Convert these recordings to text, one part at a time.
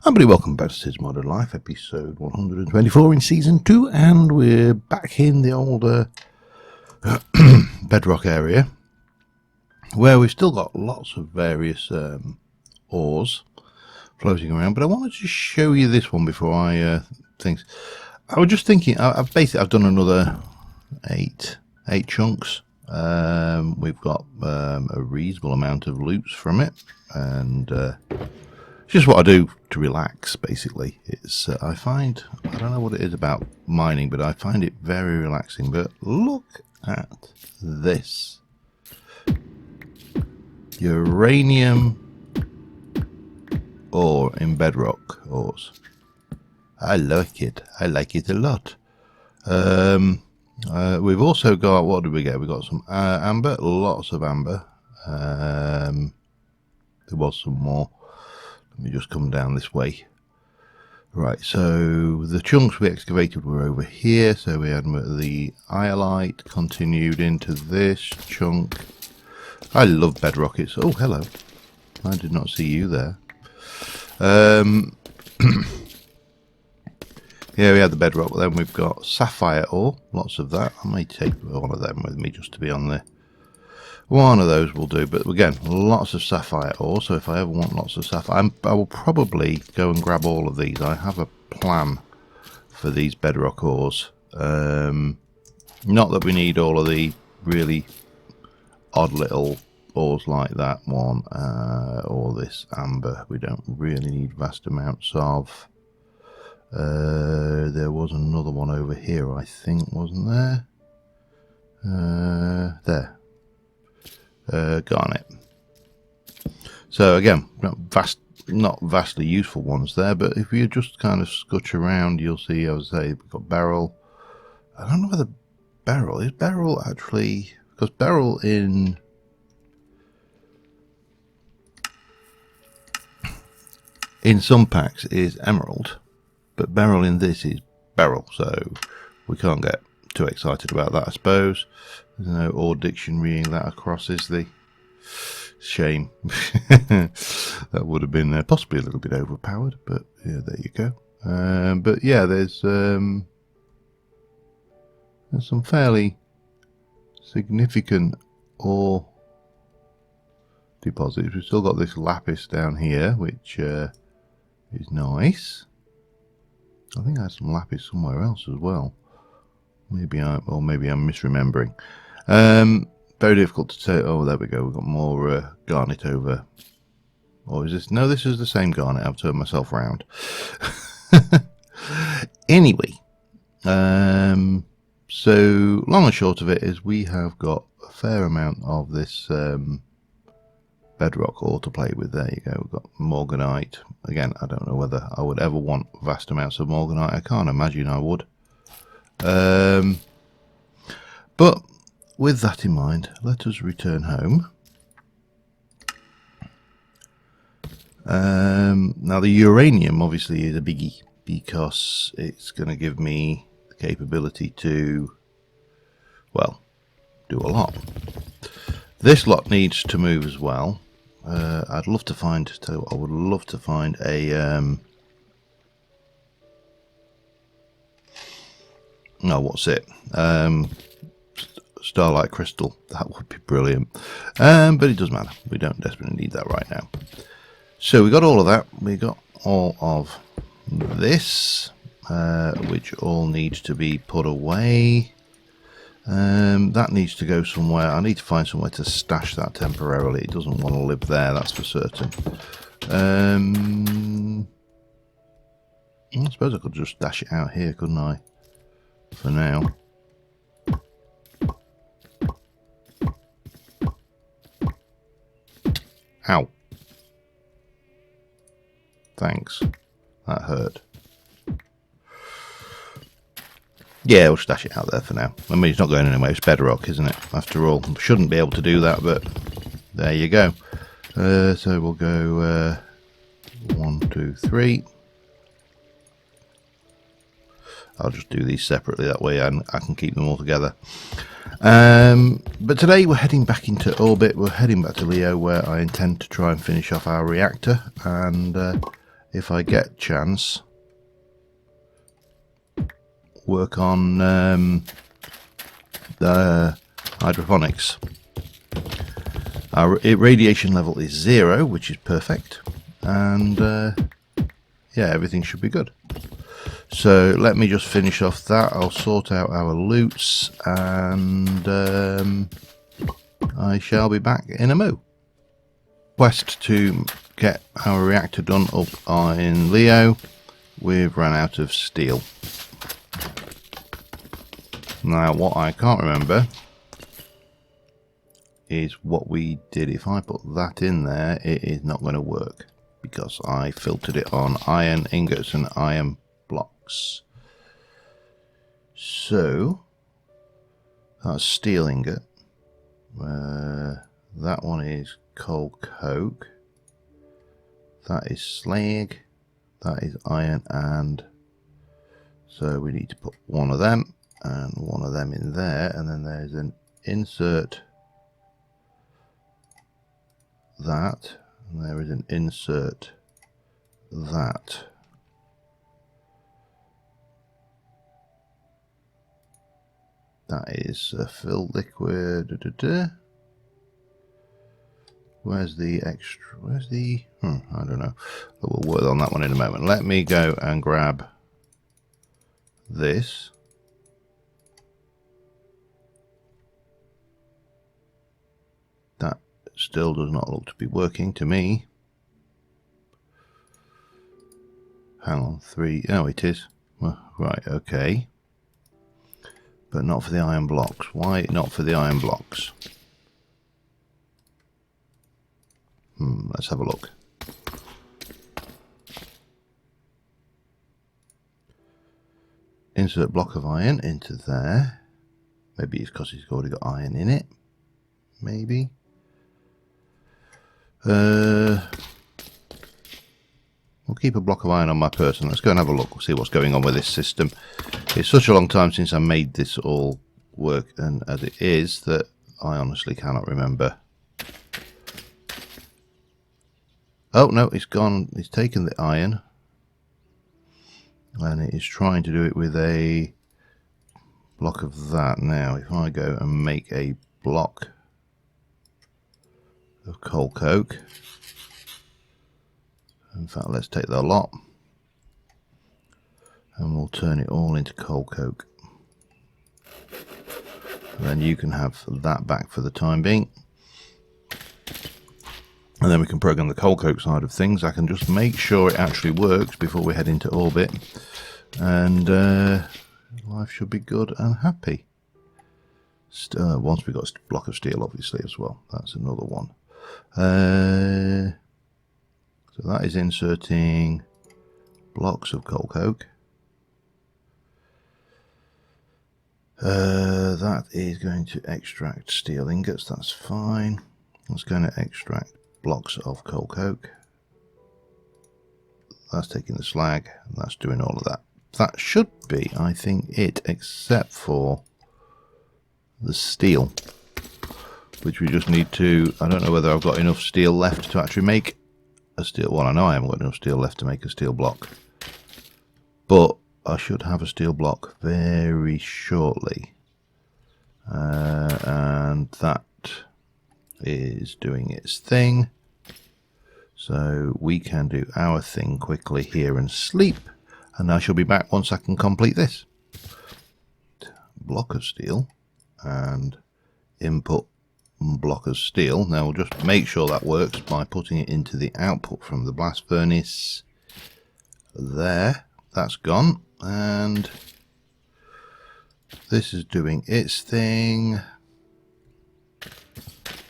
Everybody, welcome back to Cids Modern Life, episode 124 in season 2, and we're back in the older bedrock area, where we've still got lots of various ores floating around. But I wanted to show you this one before I things. I was just thinking, I've done another eight chunks. We've got a reasonable amount of loots from it, and it's just what I do to relax, basically. It's I don't know what it is about mining, but I find it very relaxing. But look at this. Uranium ore in bedrock ores. I like it. I like it a lot. We've also got, what did we get? We got some amber, lots of amber. There was some more. Let me just come down this way. Right, so the chunks we excavated were over here. So we had the iolite, continued into this chunk. I love bedrock. It's, oh, hello. I did not see you there. Yeah, we had the bedrock, but then we've got sapphire ore, lots of that. I may take one of them with me just to be on there. One of those will do, but again, lots of sapphire ore, so if I ever want lots of sapphire, I will probably go and grab all of these. I have a plan for these bedrock ores. Not that we need all of the really odd little ores like that one, or this amber. We don't really need vast amounts of. There was another one over here, I think, wasn't there? There. Garnet. So again, not vastly useful ones there, but if you just kind of scutch around, you'll see, I would say, we've got beryl. I don't know whether beryl is beryl actually, because beryl in some packs is emerald, but beryl in this is beryl, so we can't get too excited about that, I suppose. There's no ore dictionarying that across, is the shame. That would have been possibly a little bit overpowered, but yeah, there you go. But yeah, there's some fairly significant ore deposits. We've still got this lapis down here, which is nice. I think I had some lapis somewhere else as well. Maybe I'm misremembering. Very difficult to say. Oh, there we go. We've got more garnet over. Or is this? No, this is the same garnet. I've turned myself around. Anyway, so long and short of it is we have got a fair amount of this bedrock ore to play with. There you go. We've got morganite. Again, I don't know whether I would ever want vast amounts of morganite. I can't imagine I would. But with that in mind, let us return home. Now the uranium obviously is a biggie, because it's going to give me the capability to, well, do a lot. This lot needs to move as well. I'd love to find, tell you what, I would love to find a no, what's it? Starlight crystal. That would be brilliant. But it doesn't matter. We don't desperately need that right now. So we got all of that. We got all of this, which all needs to be put away. That needs to go somewhere. I need to find somewhere to stash that temporarily. It doesn't want to live there, that's for certain. I suppose I could just stash it out here, couldn't I? For now. Ow. Thanks. That hurt. Yeah, we'll stash it out there for now. I mean, it's not going anywhere. It's bedrock, isn't it? After all, shouldn't be able to do that, but there you go. So we'll go 1, 2, 3. I'll just do these separately, that way I can keep them all together. But today we're heading back into orbit. We're heading back to Leo, where I intend to try and finish off our reactor, and if I get chance, work on the hydroponics. Our radiation level is 0, which is perfect, and yeah, everything should be good. So let me just finish off that. I'll sort out our loots, and I shall be back in a moo. Quest to get our reactor done up in Leo. We've run out of steel. Now what I can't remember is what we did. If I put that in there, it is not going to work, because I filtered it on iron ingots and iron blocks. So that's steel ingot. That one is coal coke. That is slag. That is iron, and so we need to put one of them and one of them in there, and then there's an insert that, and there is an insert that. That is a filled liquid. Where's the extra? Where's the? I don't know. We'll work on that one in a moment. Let me go and grab this. That still does not look to be working to me. Hang on, 3. Oh, it is. Well, right, okay. But not for the iron blocks. Why not for the iron blocks? Let's have a look. Insert block of iron into there. Maybe it's because it's already got iron in it. Maybe. We'll keep a block of iron on my person. Let's go and have a look. We'll see what's going on with this system. It's such a long time since I made this all work, and as it is, that I honestly cannot remember. Oh no, it's gone. It's taken the iron, and it is trying to do it with a block of that. Now, if I go and make a block of coal coke, in fact, let's take the lot, and we'll turn it all into coal coke. And then you can have that back for the time being. And then we can program the coal coke side of things. I can just make sure it actually works before we head into orbit. And life should be good and happy. Once we've got a block of steel, obviously, as well. That's another one. So that is inserting blocks of coal coke. That is going to extract steel ingots. That's fine. That's going to extract blocks of coal coke. That's taking the slag, and that's doing all of that. That should be, I think, it, except for the steel, which we just need to, I don't know whether I've got enough steel left to actually make a steel, well, I know I haven't got enough steel left to make a steel block, but I should have a steel block very shortly, and that is doing its thing, so we can do our thing quickly here and sleep, and I shall be back once I can complete this. Block of steel and input block of steel. Now we'll just make sure that works by putting it into the output from the blast furnace. There, that's gone, and this is doing its thing.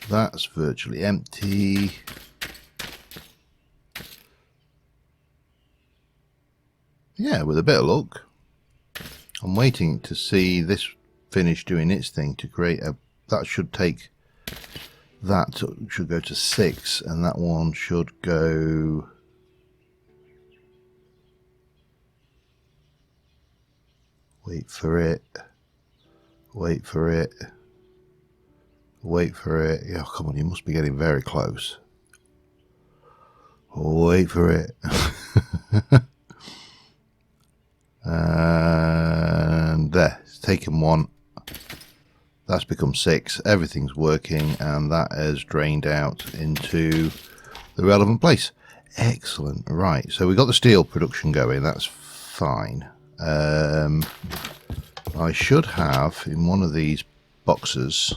That's virtually empty. Yeah, with a bit of luck. I'm waiting to see this finish doing its thing to create a, that should take, that should go to 6, and that one should go, Wait for it. Wait for it. Wait for it. Oh, come on, you must be getting very close. Wait for it. And there, it's taken one. That's become 6. Everything's working, and that has drained out into the relevant place. Excellent. Right, so we got the steel production going. That's fine. I should have in one of these boxes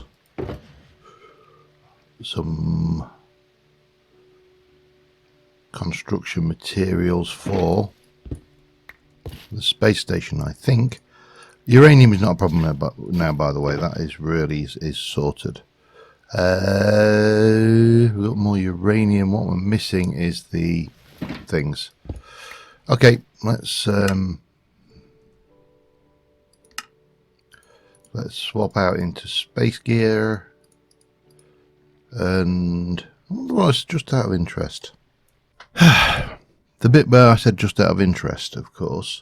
some construction materials for the space station, I think. Uranium is not a problem now, by the way. That is really is sorted. We've got more uranium. What we're missing is the things. Okay, let's swap out into space gear. And well, it's just out of interest. The bit where I said just out of interest, of course.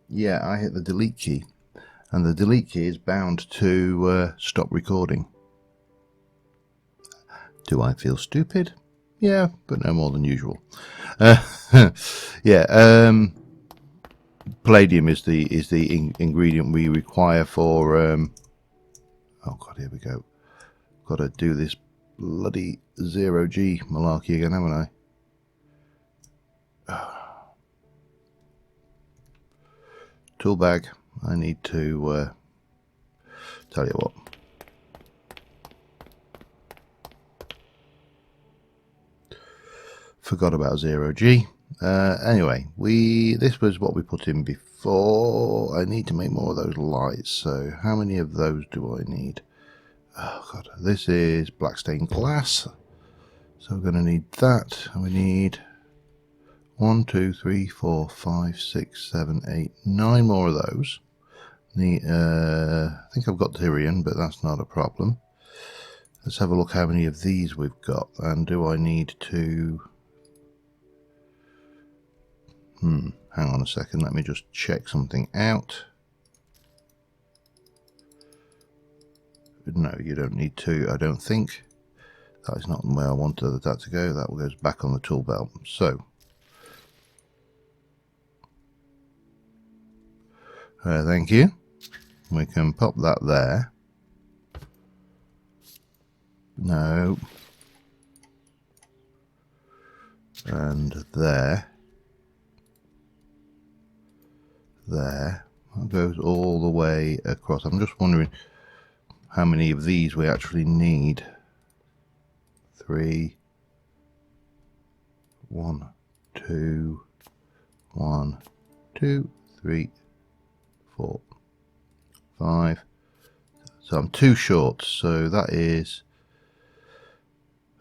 Yeah, I hit the delete key, and the delete key is bound to stop recording. Do I feel stupid? Yeah, but no more than usual. Yeah, palladium is the ingredient we require for. Oh god, here we go. Got to do this bloody 0G malarkey again, haven't I? Tool bag. I need to tell you what. Forgot about 0G. Anyway, this was what we put in before. I need to make more of those lights. So how many of those do I need? Oh god, this is black stained glass. So we're going to need that, and we need 1, 2, 3, 4, 5, 6, 7, 8, 9 more of those. I think I've got Tyrian, but that's not a problem. Let's have a look how many of these we've got, and do I need to... hang on a second, let me just check something out. No, you don't need to, I don't think. That is not where I wanted that to go. That goes back on the tool belt. So, thank you. We can pop that there. No. And there. There. That goes all the way across. I'm just wondering how many of these we actually need. 3, 1, 2, 1, 2, 3, 4, 5. So I'm 2 short. So that is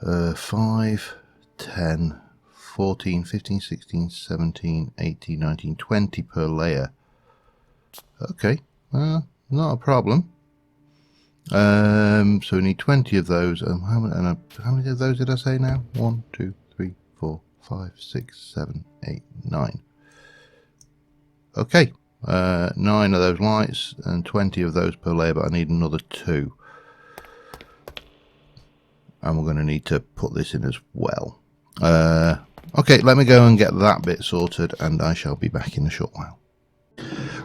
5, 10, 14, 15, 16, 17, 18, 19, 20 per layer. Okay, not a problem. So we need 20 of those. How many of those did I say now? 1, 2, 3, 4, 5, 6, 7, 8, 9. Okay, 9 of those lights and 20 of those per layer, but I need another 2. And we're going to need to put this in as well. Okay, let me go and get that bit sorted, and I shall be back in a short while.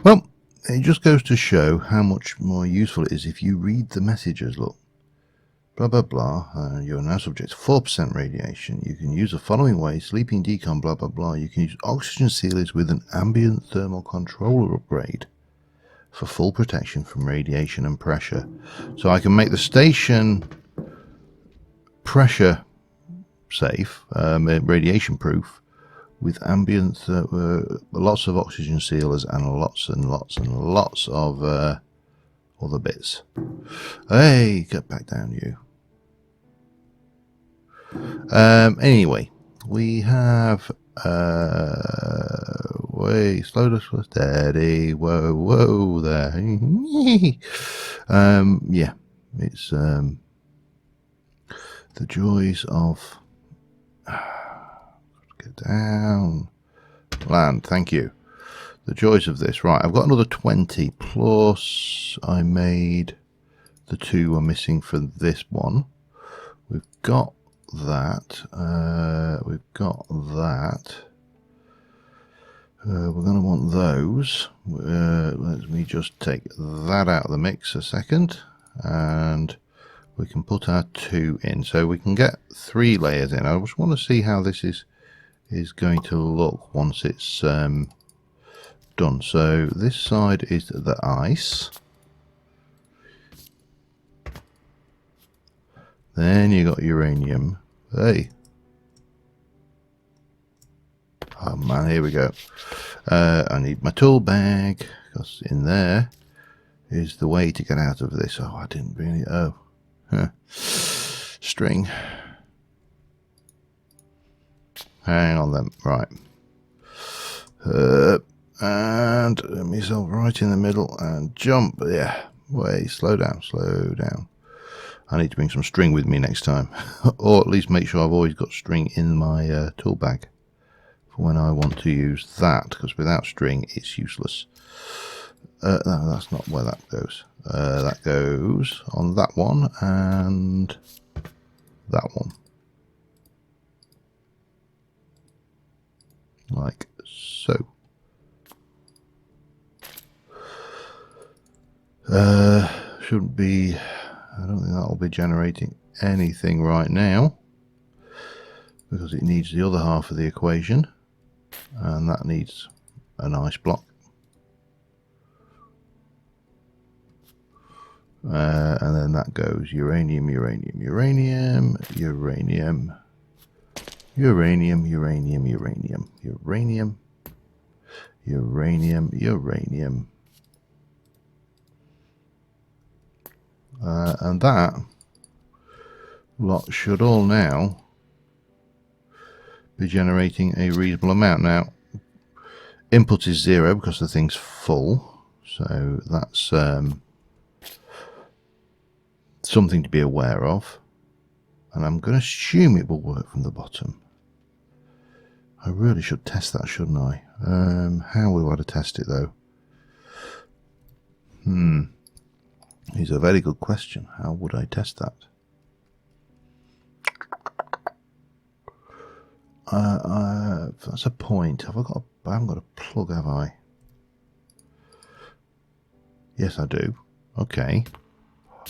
Well, it just goes to show how much more useful it is if you read the messages. Look, blah blah blah, you're now subject to 4% radiation. You can use the following way: sleeping decon, blah blah blah. You can use oxygen sealers with an ambient thermal controller upgrade for full protection from radiation and pressure. So I can make the station pressure safe, radiation proof, with ambient, lots of oxygen sealers and lots and lots and lots of other bits. Hey, get back down, you. Anyway, we have wait, slow to steady, whoa, whoa there. Yeah, it's the joys of get down. Land, thank you. The joys of this. Right, I've got another 20 plus I made the 2 we're missing for this one. We've got that. We've got that. We're going to want those. Let me just take that out of the mix a second, and we can put our 2 in, so we can get 3 layers in. I just want to see how this is going to look once it's done. So this side is the ice. Then you got uranium. Hey. Oh man, here we go. I need my tool bag, because in there is the way to get out of this. Oh, I didn't really... Oh. Huh. String. Hang on then. Right. And let myself right in the middle and jump. Yeah. Wait, slow down, slow down. I need to bring some string with me next time. Or at least make sure I've always got string in my tool bag for when I want to use that, because without string it's useless. No, that's not where that goes. That goes on that one and that one. Like so. Shouldn't be... I don't think that'll be generating anything right now, because it needs the other half of the equation, and that needs an ice block. And then that goes uranium, uranium, uranium, uranium, uranium, uranium, uranium, uranium, uranium, uranium. And that lot should all now be generating a reasonable amount. Now, input is 0 because the thing's full, so that's something to be aware of. And I'm going to assume it will work from the bottom. I really should test that, shouldn't I? How would I want to test it though? It's a very good question. How would I test that? That's a point. I haven't got a plug, have I? Yes, I do. Okay.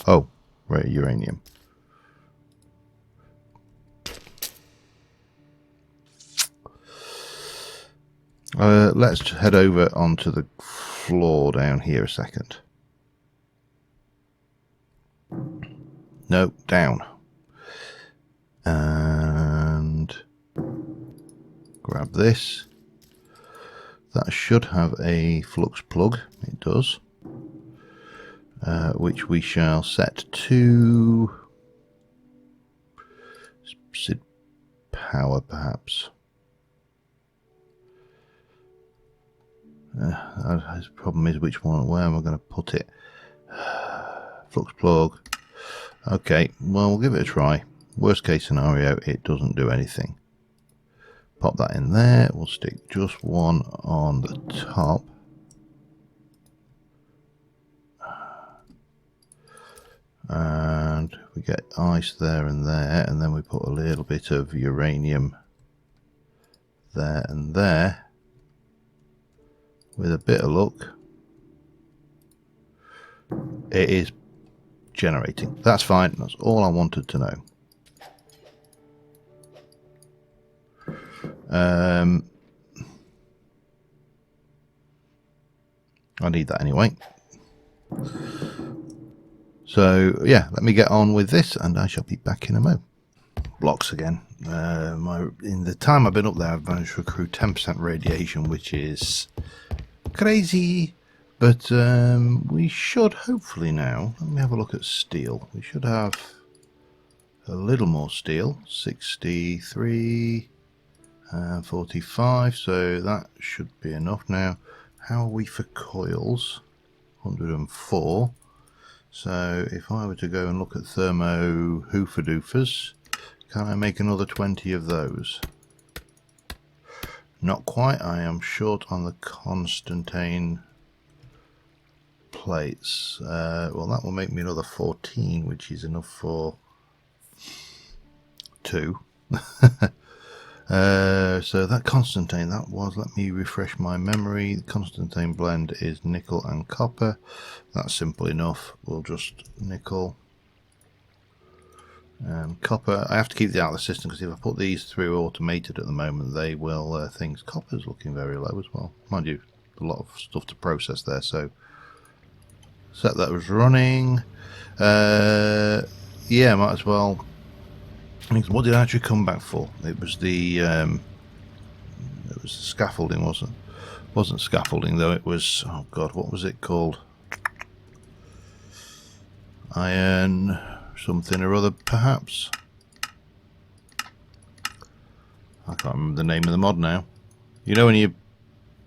Oh, right, uranium. Let's head over onto the floor down here a second. No, down. And grab this. That should have a flux plug. It does. Which we shall set to Cid power, perhaps. The problem is where am I going to put it? Flux plug. Okay, well, we'll give it a try. Worst case scenario, it doesn't do anything. Pop that in there. We'll stick just one on the top. And we get ice there, and then we put a little bit of uranium there and there. With a bit of luck, it is generating. That's fine. That's all I wanted to know. I need that anyway. So yeah, let me get on with this and I shall be back in a moment. Blocks again. In the time I've been up there, I've managed to accrue 10% radiation, which is crazy, but we should hopefully now, let me have a look at steel. We should have a little more steel, 63 and 45, so that should be enough. Now, how are we for coils? 104. So if I were to go and look at thermo hoofer doofers, can I make another 20 of those? Not quite. I am short on the Constantine plates. Well, that will make me another 14, which is enough for 2. So that Constantine, that was, let me refresh my memory, the Constantine blend is nickel and copper. That's simple enough. We'll just nickel and copper. I have to keep the out of the system because if I put these through automated at the moment, they will things. Copper's looking very low as well. Mind you, a lot of stuff to process there, so set that as running. Yeah, might as well. What did I actually come back for? It was the scaffolding, wasn't scaffolding though. It was, oh god, what was it called? Iron something or other, perhaps. I can't remember the name of the mod now. You know when you've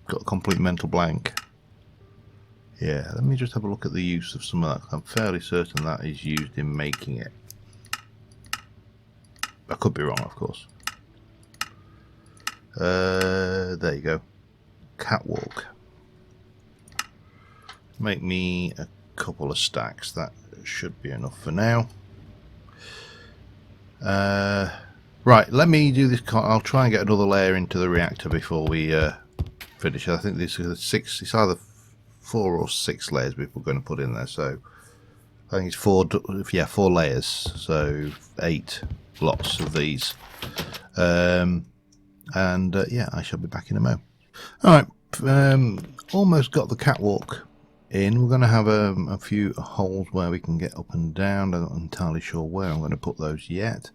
got a complete mental blank. Yeah, let me just have a look at the use of some of that. I'm fairly certain that is used in making it. I could be wrong, of course. There you go. Catwalk. Make me a couple of stacks. That should be enough for now. Right, let me do this. I'll try and get another layer into the reactor before we finish. I think this is 6. It's either 4 or 6 layers we're going to put in there. So I think it's 4. Yeah, 4 layers. So 8 lots of these. Yeah, I shall be back in a mo. All right, almost got the catwalk in. We're going to have a few holes where we can get up and down. I'm not entirely sure where I'm going to put those yet.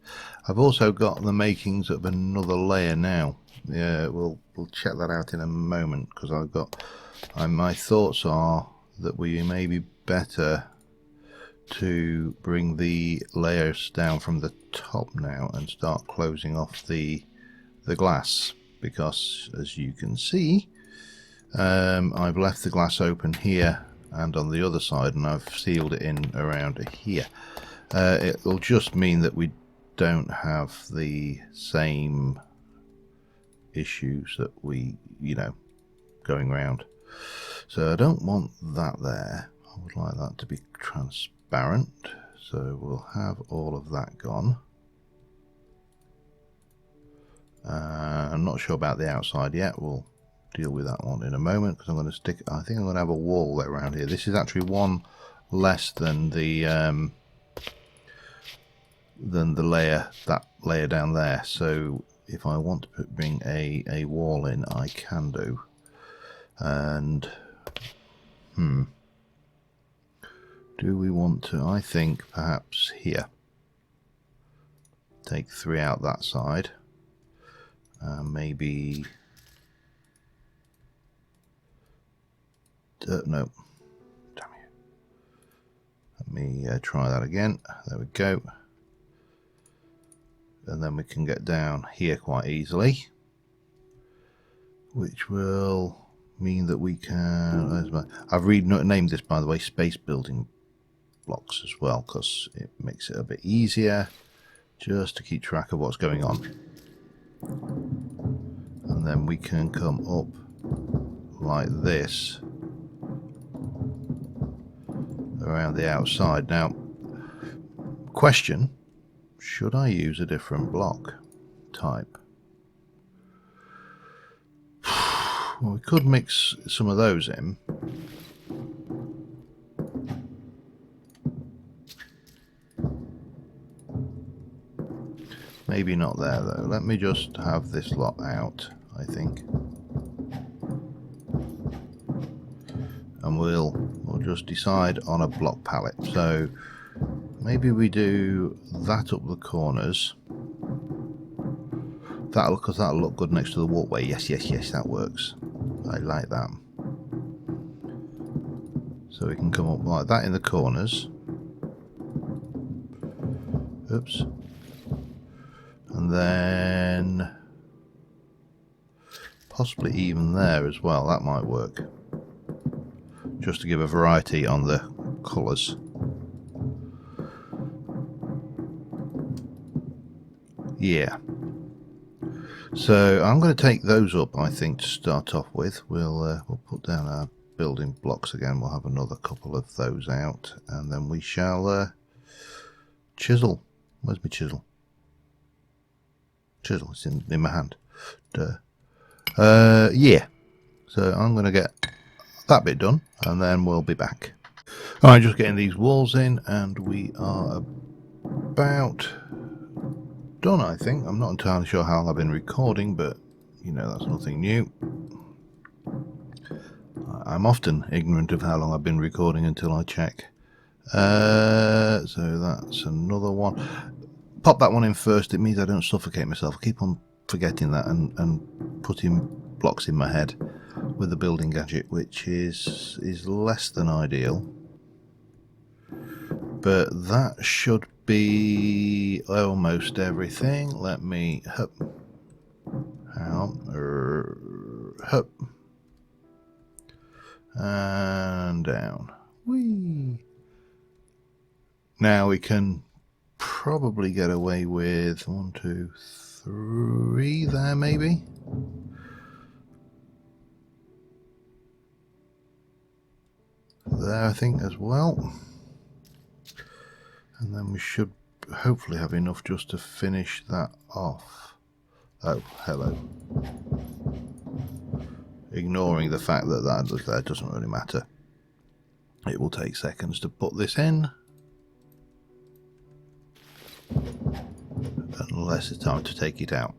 I've also got the makings of another layer now. Yeah, we'll check that out in a moment because I've got. My thoughts are that we may be better to bring the layers down from the top now and start closing off the glass, because as you can see, I've left the glass open here and on the other side, and I've sealed it in around here. It'll just mean that we don't have the same issues that we, going round. So I don't want that there. I would like that to be transparent. So we'll have all of that gone. I'm not sure about the outside yet. We'll deal with that one in a moment because I'm going to stick. I think I'm going to have a wall around here. This is actually one less than the layer, that layer down there. So if I want to bring a wall in, I can do. And do we want to? I think perhaps here. Take 3 out that side. Maybe. No. Damn you. Let me try that again. There we go. And then we can get down here quite easily, which will mean that we can. I've named this, by the way, space building blocks as well, because it makes it a bit easier just to keep track of what's going on. And then we can come up like this around the outside. Now, question, should I use a different block type? Well, we could mix some of those in. Maybe not there though. Let me just have this lot out, I think. And we'll just decide on a block palette. So maybe we do that up the corners. That'll look good next to the walkway. Yes, that works. I like that. So we can come up like that in the corners. Oops. And then possibly even there as well. That might work. Just to give a variety on the colours. Yeah. So I'm going to take those up, I think, to start off with. We'll put down our building blocks again. We'll have another couple of those out, and then we shall chisel. Where's my chisel? Chisel, it's in my hand. Yeah. So I'm going to get that bit done, and then we'll be back. Alright, just getting these walls in, and we are about done, I think. I'm not entirely sure how long I've been recording, but you know, that's nothing new. I'm often ignorant of how long I've been recording until I check. So that's another one. Pop that one in first. It means I don't suffocate myself. I keep on forgetting that and putting blocks in my head with the building gadget, which is less than ideal. But that should be almost everything. Let me hup, hup, and down. Whee! Now we can probably get away with 1, 2, 3 there, maybe. There, I think, as well. And then we should hopefully have enough just to finish that off. Oh, hello. Ignoring the fact that that doesn't really matter. It will take seconds to put this in. Unless it's time to take it out.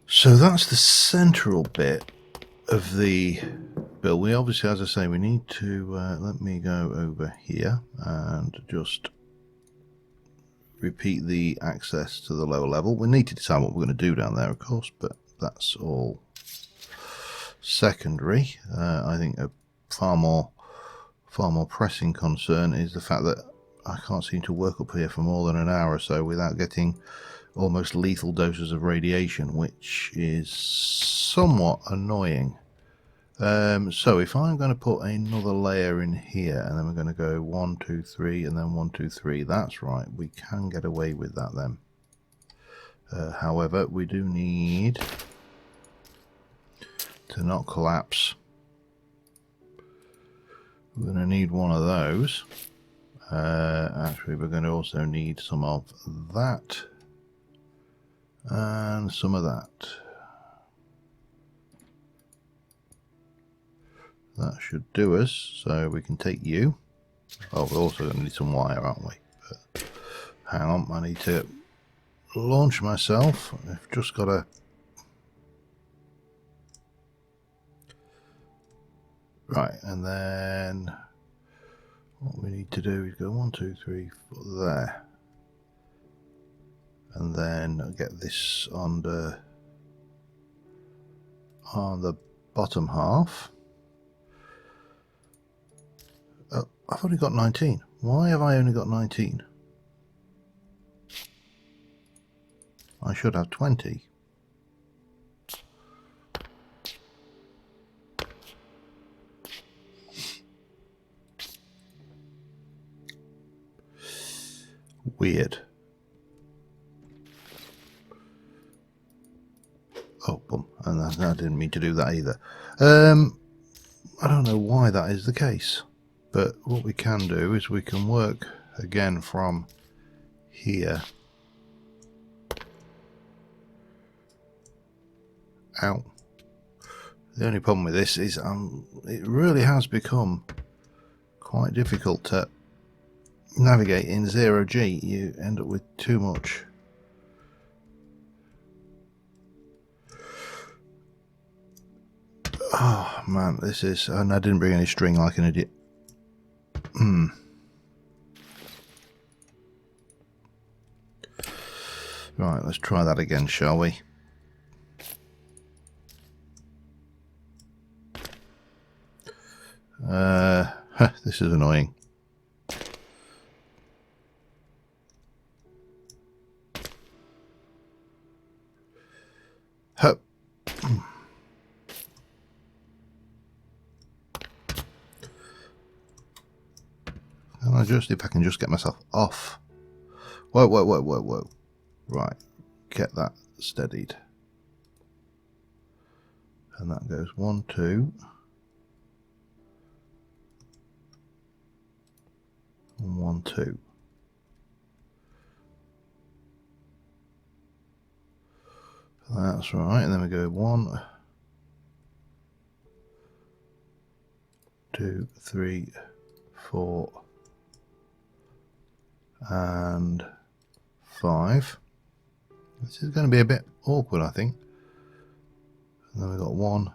So that's the central bit of the build. We obviously, as I say, we need to let me go over here and just repeat the access to the lower level. We need to decide what we're going to do down there, of course, but that's all secondary. I think a far more pressing concern is the fact that I can't seem to work up here for more than an hour or so without getting almost lethal doses of radiation, which is somewhat annoying. So if I'm going to put another layer in here, and then we're going to go 1, 2, 3, and then 1, 2, 3, that's right, we can get away with that then. However, we do need to not collapse. We're going to need one of those. Actually, we're going to also need some of that and some of that. That should do us, so we can take you. Oh, we're also going to need some wire, aren't we? But hang on, I need to launch myself. I've just got to... Right, and then what we need to do is go 1, 2, 3, 4 there. And then get this on the bottom half. Oh, I've only got 19. Why have I only got 19? I should have 20. Weird. Oh, boom. And I didn't mean to do that either. I don't know why that is the case. But what we can do is we can work again from here. Ow. The only problem with this is it really has become quite difficult to navigate in 0G. You end up with too much. Oh man, this is... And I didn't bring any string like an idiot. Right, let's try that again, shall we? This is annoying. Hup. And if I can just get myself off. Whoa. Right. get that steadied. And that goes 1, 2. 1, 2. That's right, and then we go 1, 2, 3, 4, and 5. This is going to be a bit awkward, I think. And then we've got 1,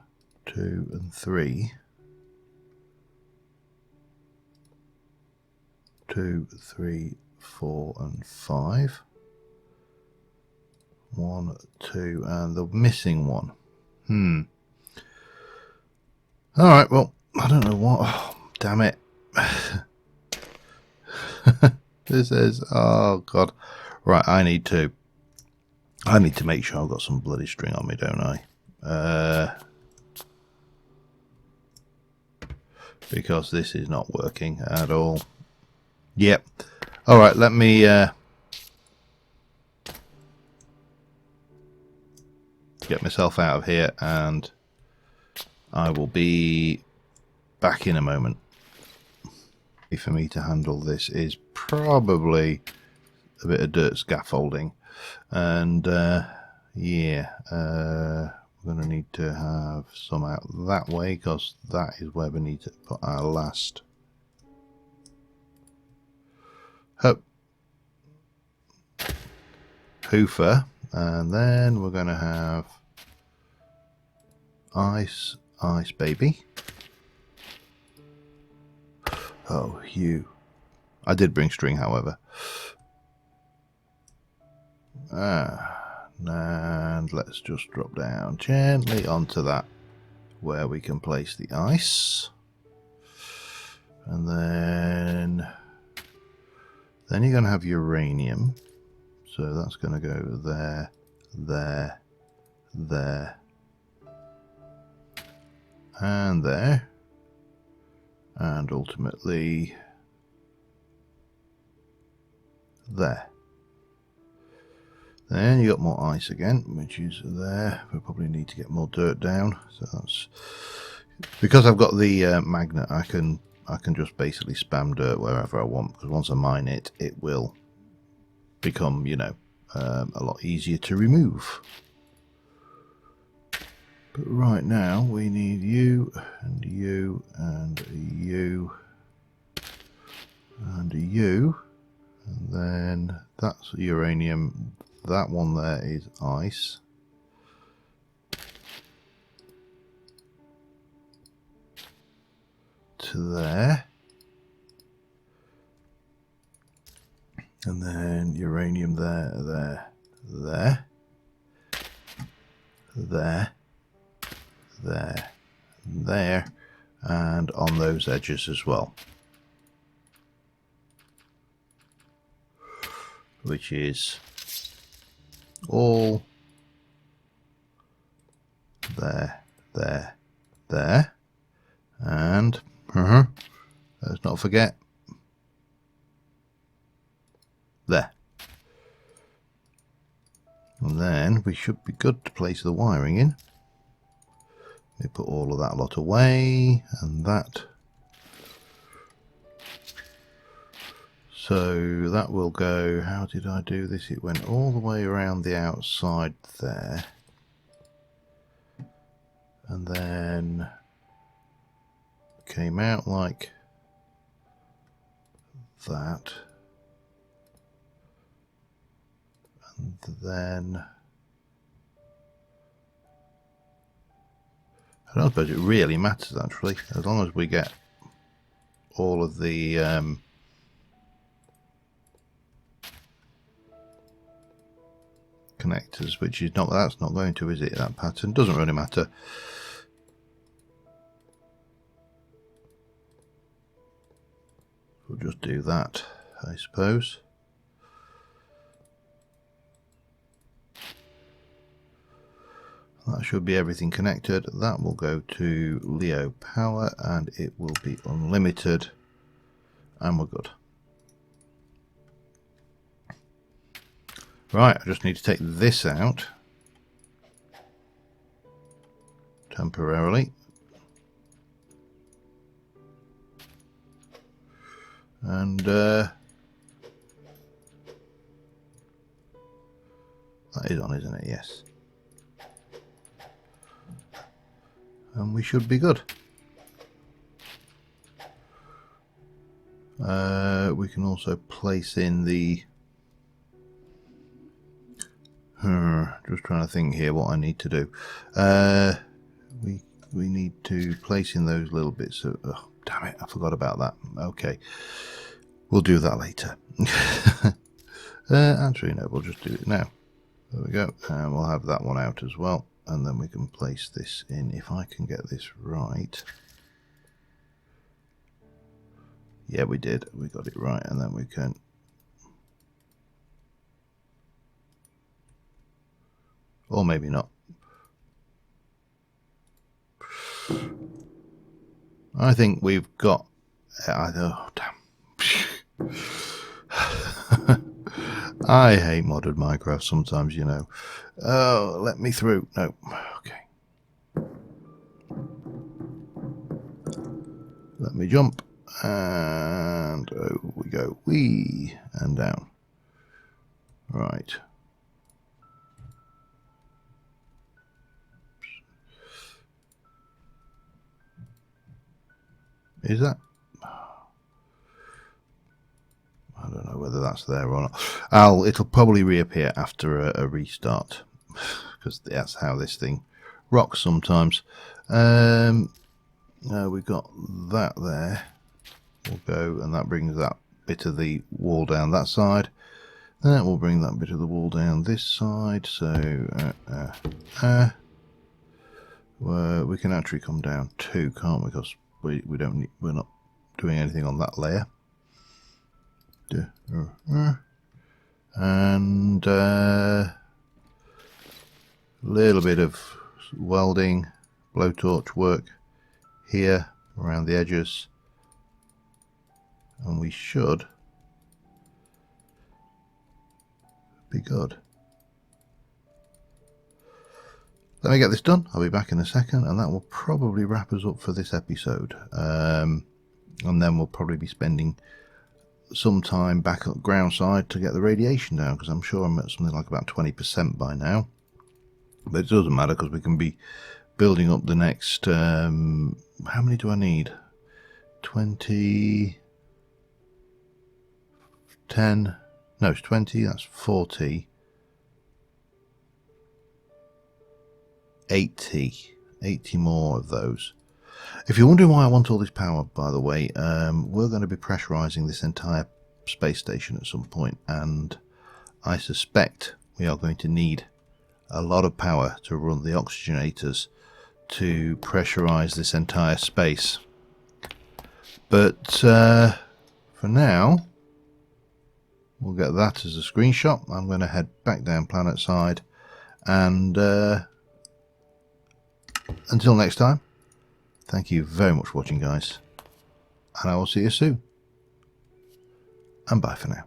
2, and 3. 2, 3, 4, and 5. 1, 2, and the missing one. Alright, well, I don't know what. Oh, damn it. This is. Oh, God. Right, I need to make sure I've got some bloody string on me, don't I? Because this is not working at all. Yep. Alright, let me get myself out of here, and I will be back in a moment. For me to handle this is probably a bit of dirt scaffolding, and yeah, we're going to need to have some out that way, because that is where we need to put our last hoofer, and then we're going to have ice baby. Oh, you. I did bring string, however. And let's just drop down gently onto that where we can place the ice. And then you're going to have uranium. So that's going to go there, there, there, and there. And ultimately there. Then you got more ice again, which is there. We probably need to get more dirt down. So that's because I've got the magnet. I can just basically spam dirt wherever I want, because once I mine it, it will become, you know, a lot easier to remove. But right now we need you and you and you and you, and then that's uranium. That one there is ice. To there. And then uranium there, there, there, there, there, there, and on those edges as well. Which is all there, there, there, and let's not forget there. And then we should be good to place the wiring in. We put all of that lot away, and that. So that will go, how did I do this? It went all the way around the outside there. And then came out like that. And then I don't suppose it really matters actually, as long as we get all of the connectors, which is not, that's not going to, is it? That pattern doesn't really matter. We'll just do that, I suppose. That should be everything connected. That will go to Leo Power and it will be unlimited, and we're good. Right, I just need to take this out temporarily. And that is on, isn't it? Yes. And we should be good. We can also place in the... just trying to think here what I need to do. We need to place in those little bits of... Oh, damn it, I forgot about that. Okay. We'll do that later. Actually, no, we'll just do it now. There we go. And we'll have that one out as well. And then we can place this in. If I can get this right... Yeah, we did. We got it right. And then we can... Or maybe not. I think we've got... Oh, damn. I hate modded Minecraft sometimes, you know. Oh, let me through. No. Okay. Let me jump. And over we go. Whee! And down. Right. Is that? I don't know whether that's there or not. It'll probably reappear after a restart, because that's how this thing rocks sometimes. We've got that there. We'll go, and that brings that bit of the wall down that side. That will bring that bit of the wall down this side. So we can actually come down too, can't we? Because we're not doing anything on that layer. And a little bit of welding, blowtorch work here around the edges, and we should be good. Let me get this done. I'll be back in a second, and that will probably wrap us up for this episode. And then we'll probably be spending some time back at ground side to get the radiation down, because I'm sure I'm at something like about 20% by now. But it doesn't matter, because we can be building up the next... how many do I need? 20... 10... No, it's 20, that's 40... 80 more of those. If you're wondering why I want all this power, by the way, we're going to be pressurizing this entire space station at some point, and I suspect we are going to need a lot of power to run the oxygenators to pressurize this entire space. But for now, we'll get that as a screenshot. I'm going to head back down planet side, and until next time, thank you very much for watching, guys, and I will see you soon. And bye for now.